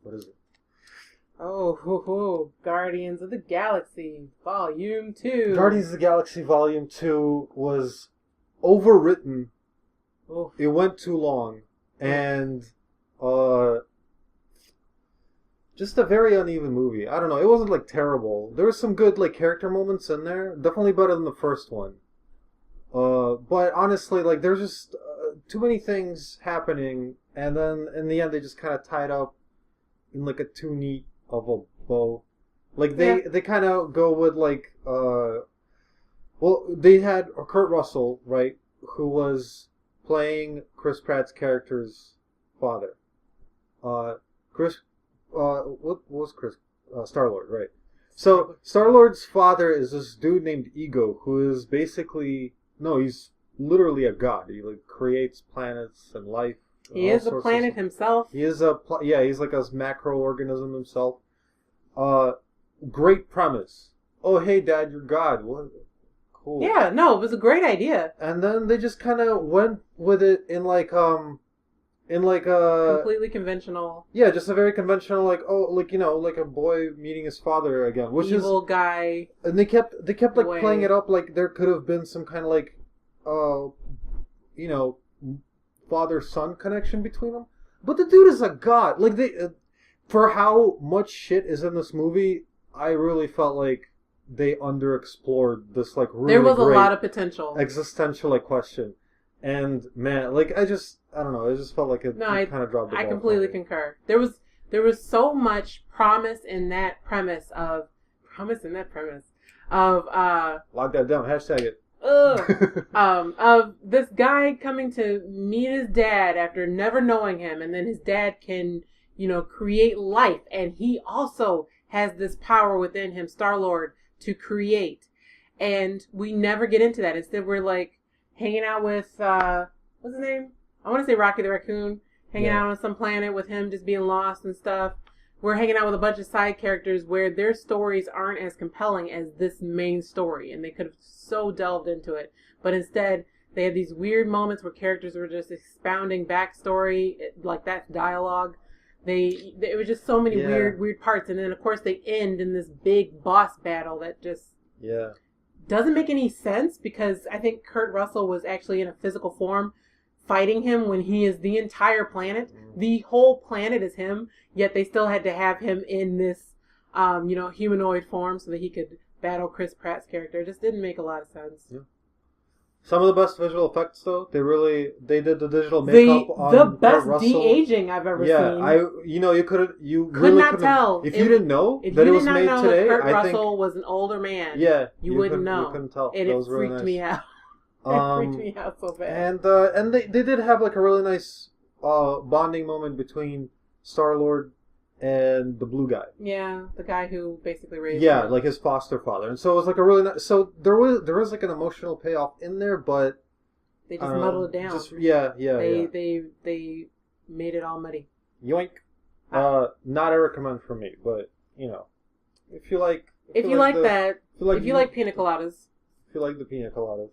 What is it? Guardians of the Galaxy Volume 2. Guardians of the Galaxy Volume 2 was overwritten. Oof. It went too long. And just a very uneven movie. I don't know. It wasn't like terrible. There was some good like character moments in there. Definitely better than the first one. But honestly, like there's just too many things happening, and then in the end they just kind of tied up in like a too neat of a bow. Like they kind of go with like well, they had Kurt Russell, right, who was playing Chris Pratt's character's father. What was Chris? Star-Lord, right? So Star-Lord's father is this dude named Ego, who is basically he's literally a god. He like creates planets and life. He is a planet himself. He is he's like a macroorganism himself. Great premise. Oh, hey, Dad, you're God. What? Cool. Yeah, no, it was a great idea. And then they just kind of went with it in like a completely conventional. Yeah, just a very conventional like a boy meeting his father again, which evil guy. And they kept like playing it up like there could have been some kind of like father-son connection between them. But the dude is a god. Like for how much shit is in this movie, I really felt like they underexplored this like really there was a great lot of potential existential like question. And man, like I don't know, it just felt like it kind of dropped the ball. I completely concur. There was so much promise in that premise of lock that down, hashtag it. Of this guy coming to meet his dad after never knowing him, and then his dad can, create life, and he also has this power within him, Star-Lord, to create. And we never get into that. Instead, we're like hanging out with what's his name? I want to say Rocky the Raccoon. Hanging out on some planet with him just being lost and stuff. We're hanging out with a bunch of side characters where their stories aren't as compelling as this main story, and they could have so delved into it. But instead, they had these weird moments where characters were just expounding backstory, like that's dialogue. It was just so many weird parts, and then of course they end in this big boss battle that just doesn't make any sense, because I think Kurt Russell was actually in a physical form fighting him when he is the entire planet. The whole planet is him, yet they still had to have him in this, humanoid form so that he could battle Chris Pratt's character. It just didn't make a lot of sense. Yeah. Some of the best visual effects, though, they did the digital makeup on the best Kurt Russell. de-aging I've ever seen. You could really not tell if you didn't know that it was made today. Kurt Russell was an older man. Yeah, you wouldn't know. You couldn't tell. And it freaked me out. It freaked me out so bad. And they did have like a really nice bonding moment between Star-Lord and the blue guy. Yeah, the guy who basically raised him. him. Like his foster father. And so it was like a really nice... So there was like an emotional payoff in there, but... They just muddled it down. They made it all muddy. Yoink. Not a recommend for me, but, if you like... If you like pina coladas. If you like the pina coladas.